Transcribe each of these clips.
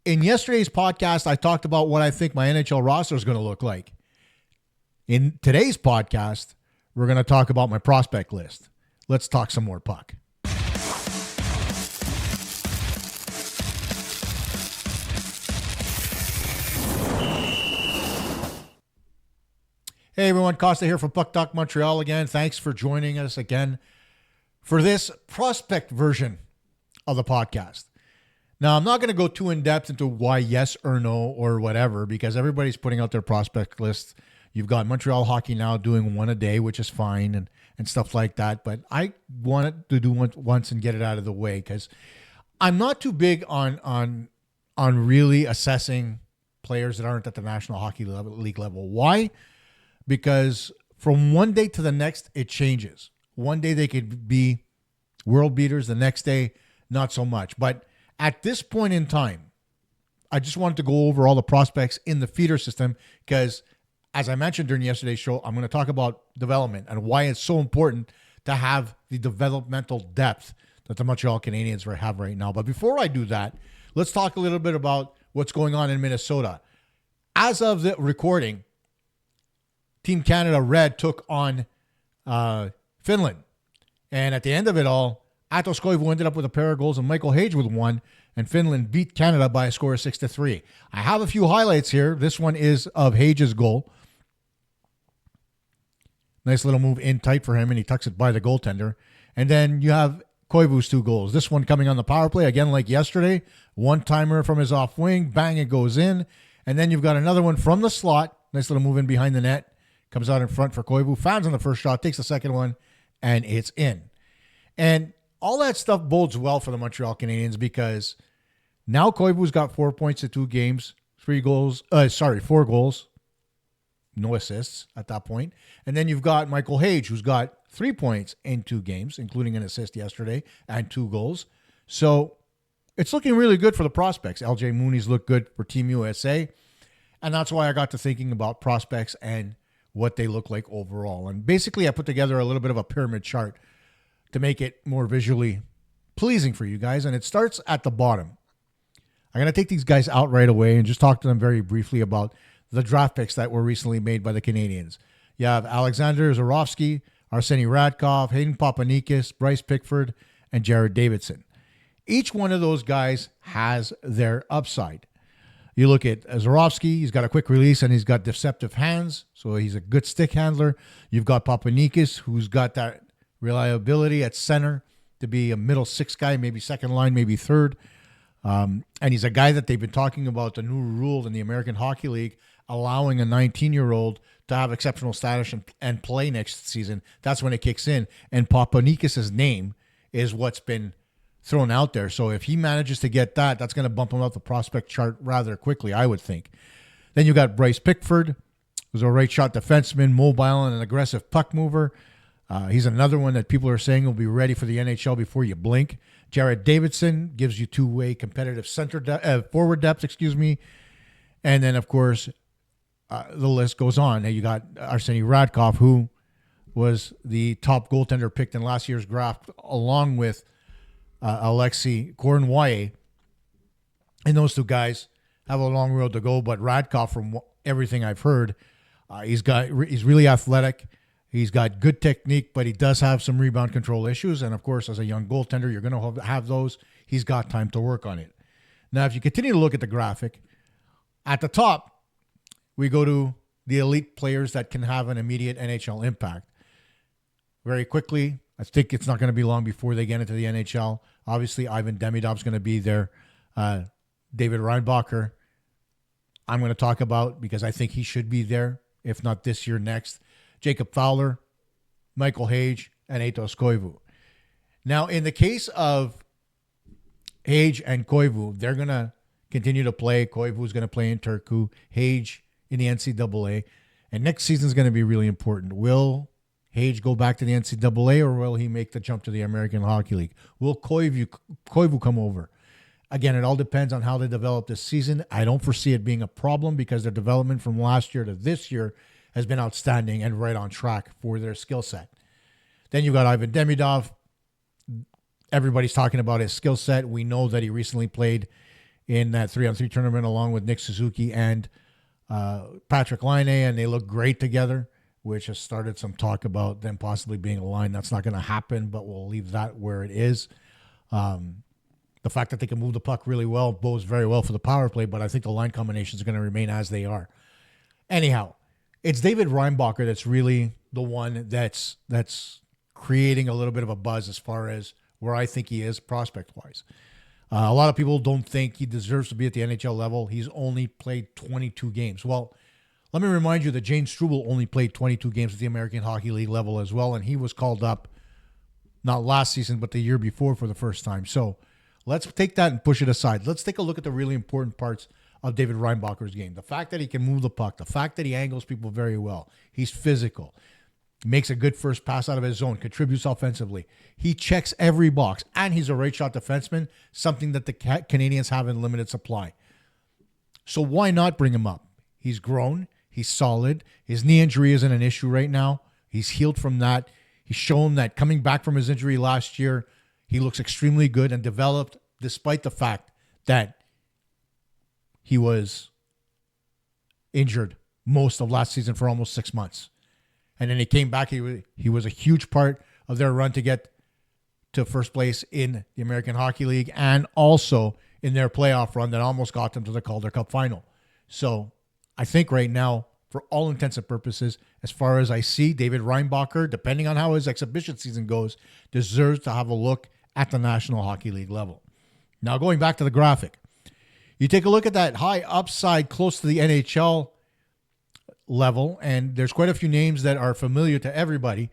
In yesterday's podcast, I talked about what I think my NHL roster is going to look like. In today's podcast, we're going to talk about my prospect list. Let's talk some more puck. Hey everyone, Kosta here from Puck Talk Montreal again. Thanks for joining us again for this prospect version of the podcast. Now, I'm not going to go too in-depth into why yes or no or whatever, because everybody's putting out their prospect list. You've got Montreal Hockey now doing one a day, which is fine, and stuff like that. But I wanted to do one once and get it out of the way, because I'm not too big on really assessing players that aren't at the National Hockey League level. Why? Because from one day to the next, it changes. One day they could be world beaters, the next day, not so much. But at this point in time, I just wanted to go over all the prospects in the feeder system because, as I mentioned during yesterday's show, I'm going to talk about development and why it's so important to have the developmental depth that the Montreal Canadiens have right now. But before I do that, let's talk a little bit about what's going on in Minnesota. As of the recording, Team Canada Red took on Finland. And at the end of it all, Atos Koivu ended up with a pair of goals and Michael Hage with one, and Finland beat Canada by a score of 6-3. I have a few highlights here. This one is of Hage's goal. Nice little move in tight for him, and he tucks it by the goaltender. And then you have Koivu's two goals. This one coming on the power play, again like yesterday. One-timer from his off wing. Bang, it goes in. And then you've got another one from the slot. Nice little move in behind the net. Comes out in front for Koivu. Fouls on the first shot. Takes the second one, and it's in. And all that stuff bodes well for the Montreal Canadiens because now Koivu's got 4 points in 2 games, 4 goals, no assists at that point. And then you've got Michael Hage, who's got 3 points in 2 games, including an assist yesterday and 2 goals. So it's looking really good for the prospects. LJ Mooney's looked good for Team USA. And that's why I got to thinking about prospects and what they look like overall. And basically I put together a little bit of a pyramid chart to make it more visually pleasing for you guys. And it starts at the bottom. I'm going to take these guys out right away and just talk to them very briefly about the draft picks that were recently made by the Canadiens. You have Alexander Zarovsky, Arseny Radkov, Hayden Papanikis, Bryce Pickford, and Jared Davidson. Each one of those guys has their upside. You look at Zarovsky, he's got a quick release and he's got deceptive hands, so he's a good stick handler. You've got Papanikis, who's got that reliability at center to be a middle 6 guy, maybe second line, maybe third. And he's a guy that they've been talking about, the new rule in the American Hockey League, allowing a 19-year-old to have exceptional status and play next season. That's when it kicks in. And Papanikis' name is what's been thrown out there. So if he manages to get that, that's going to bump him up the prospect chart rather quickly, I would think. Then you got Bryce Pickford, who's a right shot defenseman, mobile and an aggressive puck mover. He's another one that people are saying will be ready for the NHL before you blink. Jared Davidson gives you two-way competitive forward depth, And then, of course, the list goes on. Now you got Arseny Radkov, who was the top goaltender picked in last year's draft, along with Alexei Cornway. And those two guys have a long road to go. But Radkov, from everything I've heard, he's really athletic. He's got good technique, but he does have some rebound control issues. And, of course, as a young goaltender, you're going to have those. He's got time to work on it. Now, if you continue to look at the graphic, at the top, we go to the elite players that can have an immediate NHL impact. Very quickly, I think it's not going to be long before they get into the NHL. Obviously, Ivan Demidov's going to be there. David Reinbacher, I'm going to talk about because I think he should be there, if not this year, next. Jacob Fowler, Michael Hage, and Atos Koivu. Now, in the case of Hage and Koivu, they're going to continue to play. Koivu's going to play in Turku, Hage in the NCAA. And next season is going to be really important. Will Hage go back to the NCAA or will he make the jump to the American Hockey League? Will Koivu come over? Again, it all depends on how they develop this season. I don't foresee it being a problem because their development from last year to this year has been outstanding and right on track for their skill set. Then you got Ivan Demidov. Everybody's talking about his skill set. We know that he recently played in that 3-on-3 tournament along with Nick Suzuki and Patrick Laine, and they look great together, which has started some talk about them possibly being a line. That's not going to happen, but we'll leave that where it is. The fact that they can move the puck really well bodes very well for the power play, but I think the line combinations are going to remain as they are. Anyhow, it's David Reinbacher that's really the one that's creating a little bit of a buzz as far as where I think he is prospect-wise. A lot of people don't think he deserves to be at the NHL level. He's only played 22 games. Well, let me remind you that Jane Struble only played 22 games at the American Hockey League level as well, and he was called up not last season, but the year before for the first time. So let's take that and push it aside. Let's take a look at the really important parts of David Reinbacher's game. The fact that he can move the puck, the fact that he angles people very well. He's physical, makes a good first pass out of his zone, contributes offensively. He checks every box, and he's a right shot defenseman, something that the Canadiens have in limited supply. So why not bring him up? He's grown. He's solid. His knee injury isn't an issue right now. He's healed from that. He's shown that coming back from his injury last year, he looks extremely good and developed despite the fact that he was injured most of last season for almost 6 months. And then he came back. He was a huge part of their run to get to first place in the American Hockey League and also in their playoff run that almost got them to the Calder Cup final. So I think right now, for all intents and purposes, as far as I see, David Reinbacher, depending on how his exhibition season goes, deserves to have a look at the National Hockey League level. Now, going back to the graphic, you take a look at that high upside close to the NHL level, and there's quite a few names that are familiar to everybody.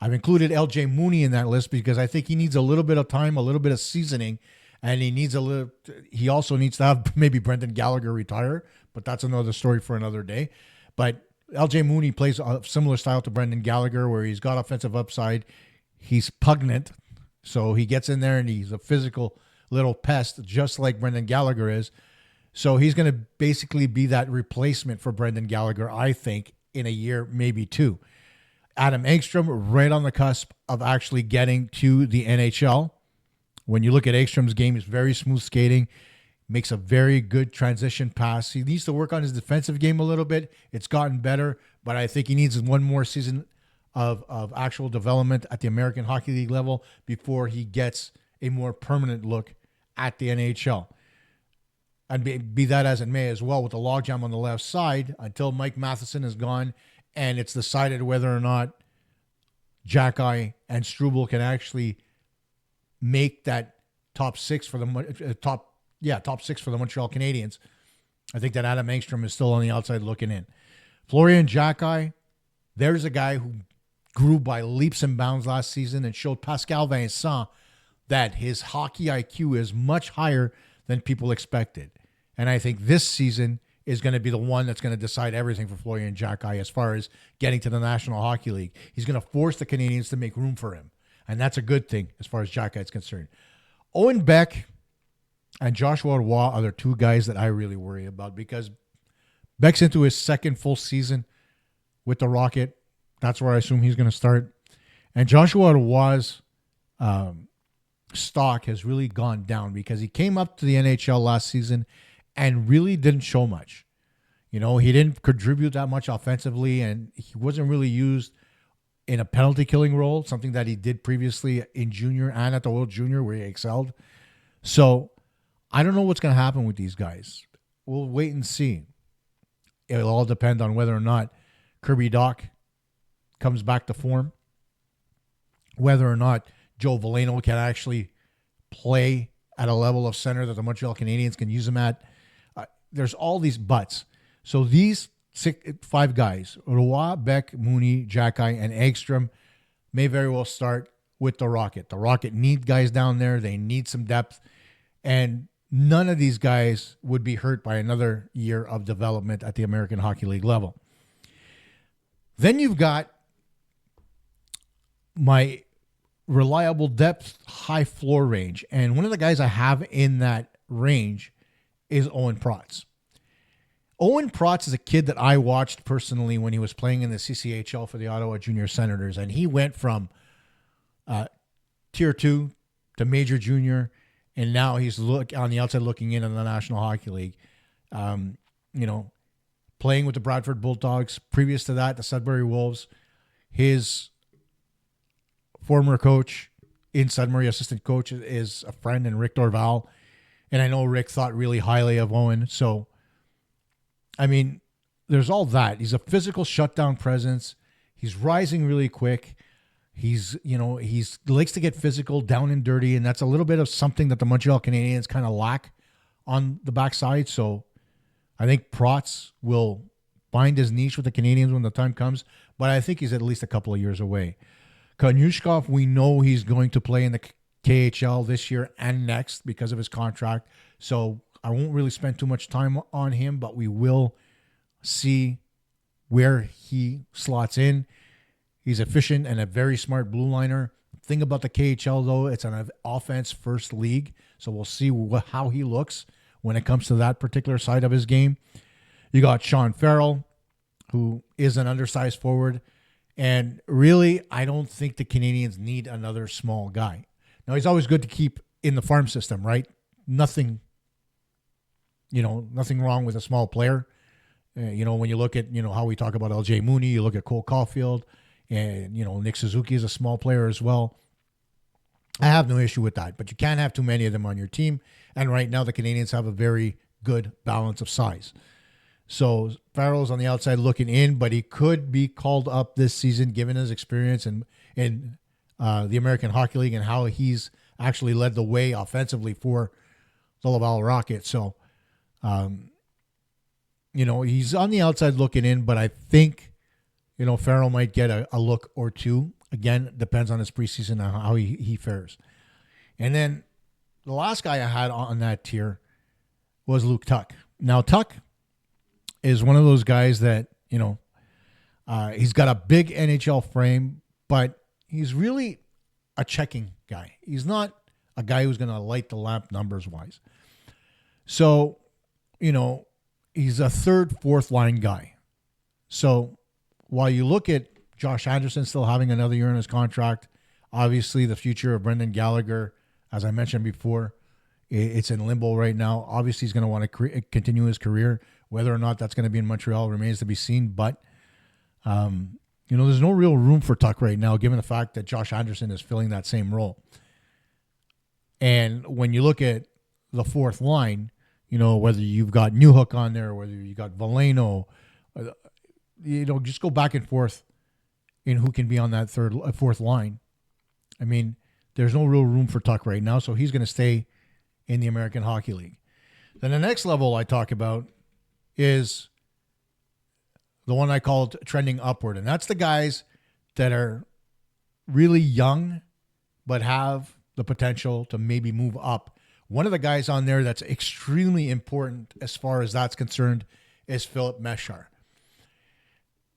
I've included LJ Mooney in that list because I think he needs a little bit of time, a little bit of seasoning, and he also needs to have maybe Brendan Gallagher retire, but that's another story for another day. But LJ Mooney plays a similar style to Brendan Gallagher where he's got offensive upside. He's pungent, so he gets in there and he's a physical little pest, just like Brendan Gallagher is. So he's going to basically be that replacement for Brendan Gallagher, I think, in a year, maybe two. Adam Engstrom, right on the cusp of actually getting to the NHL. When you look at Engstrom's game, he's very smooth skating, makes a very good transition pass. He needs to work on his defensive game a little bit. It's gotten better, but I think he needs one more season of actual development at the American Hockey League level before he gets a more permanent look at the NHL. And be that as it may as well, with the logjam on the left side, until Mike Matheson is gone and it's decided whether or not Jackeye and Struble can actually make that top six for the Montreal Canadiens. I think that Adam Engstrom is still on the outside looking in. Florian Jackeye, there's a guy who grew by leaps and bounds last season and showed Pascal Vincent that his hockey IQ is much higher than people expected. And I think this season is going to be the one that's going to decide everything for Florian Jackeye as far as getting to the National Hockey League. He's going to force the Canadiens to make room for him. And that's a good thing as far as Jackeye is concerned. Owen Beck and Joshua Roy are the two guys that I really worry about because Beck's into his second full season with the Rocket. That's where I assume he's going to start. And Joshua Roy's stock has really gone down because he came up to the NHL last season and really didn't show much. You know, he didn't contribute that much offensively, and he wasn't really used in a penalty killing role, something that he did previously in junior and at the World Junior where he excelled. So I don't know what's going to happen with these guys. We'll wait and see. It'll all depend on whether or not Kirby Dach comes back to form, whether or not Joe Veleno can actually play at a level of center that the Montreal Canadiens can use him at. There's all these buts. So these five guys, Roy, Beck, Mooney, Jackeye, and Engstrom, may very well start with the Rocket. The Rocket need guys down there. They need some depth. And none of these guys would be hurt by another year of development at the American Hockey League level. Then you've got my reliable depth, high floor range. And one of the guys I have in that range is Owen Protz. Owen Protz is a kid that I watched personally when he was playing in the CCHL for the Ottawa Junior Senators. And he went from Tier 2 to Major Junior. and now he's on the outside looking in the National Hockey League. Playing with the Bradford Bulldogs. Previous to that, the Sudbury Wolves. His former coach in Sudbury, assistant coach, is a friend, and Rick Dorval. And I know Rick thought really highly of Owen. So, I mean, there's all that. He's a physical shutdown presence. He's rising really quick. He likes to get physical, down and dirty, and that's a little bit of something that the Montreal Canadiens kind of lack on the backside. So I think Protz will find his niche with the Canadiens when the time comes, but I think he's at least a couple of years away. Konushkov, we know he's going to play in the KHL this year and next because of his contract. So I won't really spend too much time on him, but we will see where he slots in. He's efficient and a very smart blue liner. Thing about the KHL, though, it's an offense first league. So we'll see how he looks when it comes to that particular side of his game. You got Sean Farrell, who is an undersized forward. And really, I don't think the Canadiens need another small guy. Now, he's always good to keep in the farm system, right? Nothing wrong with a small player. When you look at, how we talk about LJ Mooney, you look at Cole Caulfield, and, Nick Suzuki is a small player as well. I have no issue with that, but you can't have too many of them on your team. And right now, the Canadiens have a very good balance of size. So Farrell's on the outside looking in, but he could be called up this season given his experience in the American Hockey League and how he's actually led the way offensively for the Laval Rocket. So, he's on the outside looking in, but I think, Farrell might get a look or two. Again, depends on his preseason and how he fares. And then the last guy I had on that tier was Luke Tuck. Now, Tuck is one of those guys that, he's got a big NHL frame, but he's really a checking guy. He's not a guy who's going to light the lamp numbers-wise. So, he's a third, fourth line guy. So while you look at Josh Anderson still having another year in his contract, obviously the future of Brendan Gallagher, as I mentioned before, it's in limbo right now. Obviously, he's going to want to continue his career. Whether or not that's going to be in Montreal remains to be seen. But, there's no real room for Tuck right now, given the fact that Josh Anderson is filling that same role. And when you look at the fourth line, whether you've got Newhook on there, whether you got Valeno, just go back and forth in who can be on that fourth line. I mean, there's no real room for Tuck right now, so he's going to stay in the American Hockey League. Then the next level I talk about is the one I called trending upward, and that's the guys that are really young but have the potential to maybe move up. One of the guys on there that's extremely important as far as that's concerned is Philip Mesar.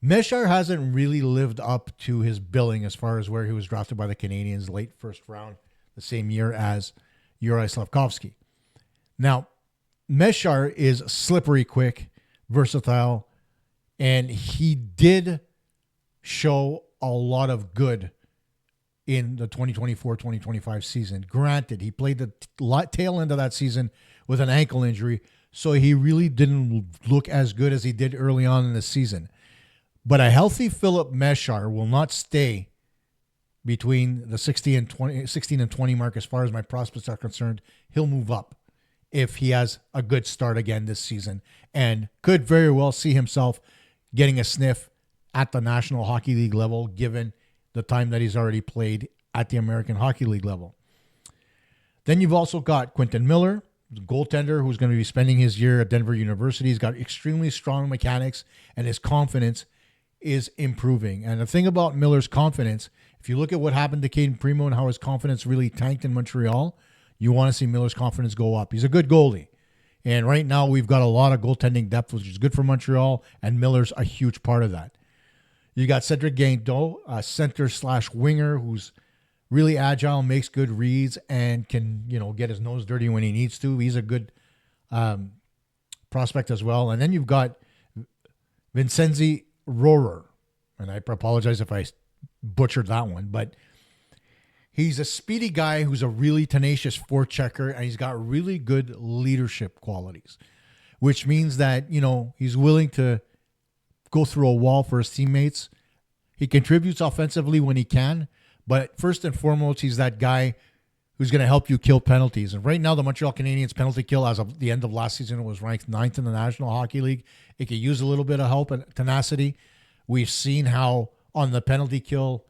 Mesar hasn't really lived up to his billing as far as where he was drafted by the Canadiens late first round the same year as Juraj Slafkovsky. Now, Mesar is slippery quick, versatile, and he did show a lot of good in the 2024-2025 season. Granted, he played the tail end of that season with an ankle injury, so he really didn't look as good as he did early on in the season. But a healthy Philip Mesar will not stay between the 16 and 20 mark as far as my prospects are concerned. He'll move up if he has a good start again this season and could very well see himself getting a sniff at the National Hockey League level given the time that he's already played at the American Hockey League level. Then you've also got Quentin Miller, the goaltender who's going to be spending his year at Denver University. He's got extremely strong mechanics and his confidence is improving. And the thing about Miller's confidence, if you look at what happened to Caden Primo and how his confidence really tanked in Montreal, you want to see Miller's confidence go up. He's a good goalie. And right now we've got a lot of goaltending depth, which is good for Montreal, and Miller's a huge part of that. You got Cedric Guinteau, a center/winger who's really agile, makes good reads, and can, get his nose dirty when he needs to. He's a good prospect as well. And then you've got Vincenzi Rohrer, and I apologize if I butchered that one, but He's a speedy guy who's a really tenacious forechecker, and he's got really good leadership qualities, which means that, he's willing to go through a wall for his teammates. He contributes offensively when he can, but first and foremost, he's that guy who's going to help you kill penalties. And right now, the Montreal Canadiens penalty kill as of the end of last season was ranked 9th in the National Hockey League. It could use a little bit of help and tenacity. We've seen how on the penalty kill,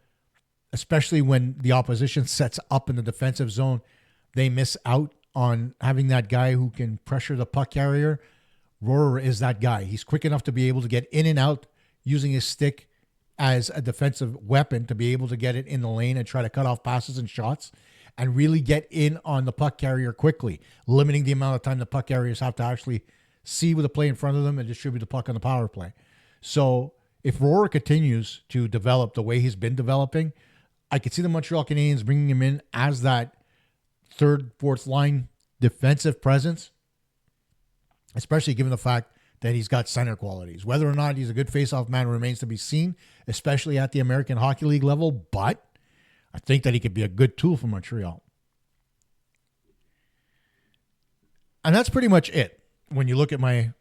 especially when the opposition sets up in the defensive zone, they miss out on having that guy who can pressure the puck carrier. Rohrer is that guy. He's quick enough to be able to get in and out using his stick as a defensive weapon to be able to get it in the lane and try to cut off passes and shots and really get in on the puck carrier quickly, limiting the amount of time the puck carriers have to actually see with the play in front of them and distribute the puck on the power play. So if Rohrer continues to develop the way he's been developing, I could see the Montreal Canadiens bringing him in as that third, fourth line defensive presence, especially given the fact that he's got center qualities. Whether or not he's a good faceoff man remains to be seen, especially at the American Hockey League level, but I think that he could be a good tool for Montreal. And that's pretty much it when you look at my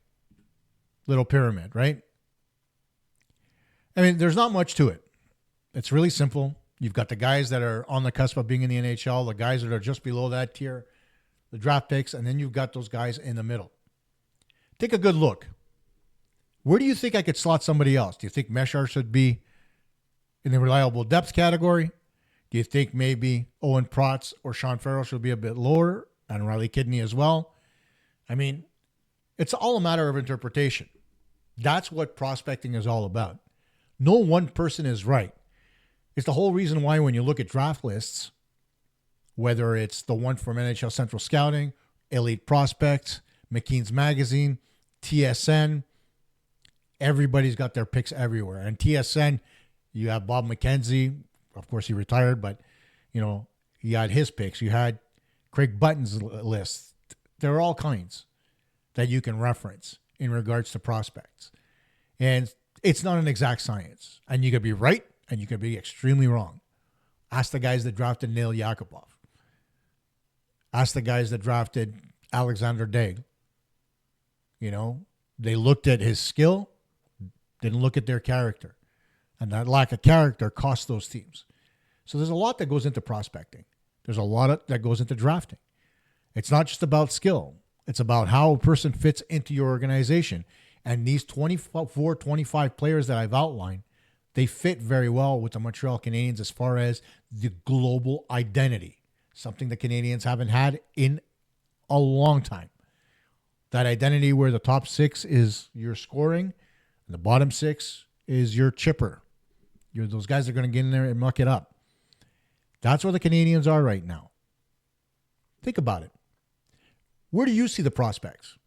little pyramid, right? I mean, there's not much to it. It's really simple. You've got the guys that are on the cusp of being in the NHL, the guys that are just below that tier, the draft picks, and then you've got those guys in the middle. Take a good look. Where do you think I could slot somebody else? Do you think Meshar should be in the reliable depth category? Do you think maybe Owen Protz or Sean Farrell should be a bit lower, and Riley Kidney as well? I mean, it's all a matter of interpretation. That's what prospecting is all about. No one person is right. It's the whole reason why when you look at draft lists, whether it's the one from NHL Central Scouting, Elite Prospects, McKean's Magazine, TSN, everybody's got their picks everywhere. And TSN, you have Bob McKenzie. Of course, he retired, but, he had his picks. You had Craig Button's list. There are all kinds that you can reference in regards to prospects. And it's not an exact science. And you could be right, and you could be extremely wrong. Ask the guys that drafted Neil Yakupov. Ask the guys that drafted Alexander Daigle. They looked at his skill, didn't look at their character. And that lack of character cost those teams. So there's a lot that goes into prospecting. There's a lot that goes into drafting. It's not just about skill. It's about how a person fits into your organization. And these 24, 25 players that I've outlined, they fit very well with the Montreal Canadiens as far as the global identity, something the Canadiens haven't had in a long time. That identity where the top six is your scoring and the bottom six is your chipper. Those guys are going to get in there and muck it up. That's where the Canadiens are right now. Think about it. Where do you see the prospects?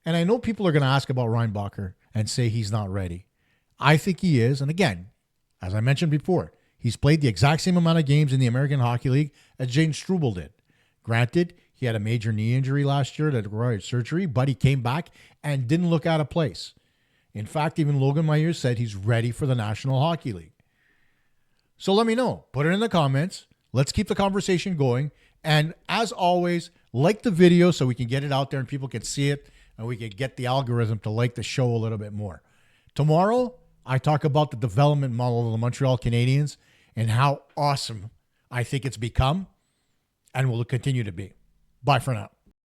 And I know people are going to ask about Reinbacher and say he's not ready. I think he is. And again, as I mentioned before, he's played the exact same amount of games in the American Hockey League as Jane Struble did. Granted, he had a major knee injury last year that required surgery, but he came back and didn't look out of place. In fact, even Logan Myers said he's ready for the National Hockey League. So let me know. Put it in the comments. Let's keep the conversation going. And as always, like the video so we can get it out there and people can see it and we can get the algorithm to like the show a little bit more. Tomorrow, I talk about the development model of the Montreal Canadiens and how awesome I think it's become and will continue to be. Bye for now.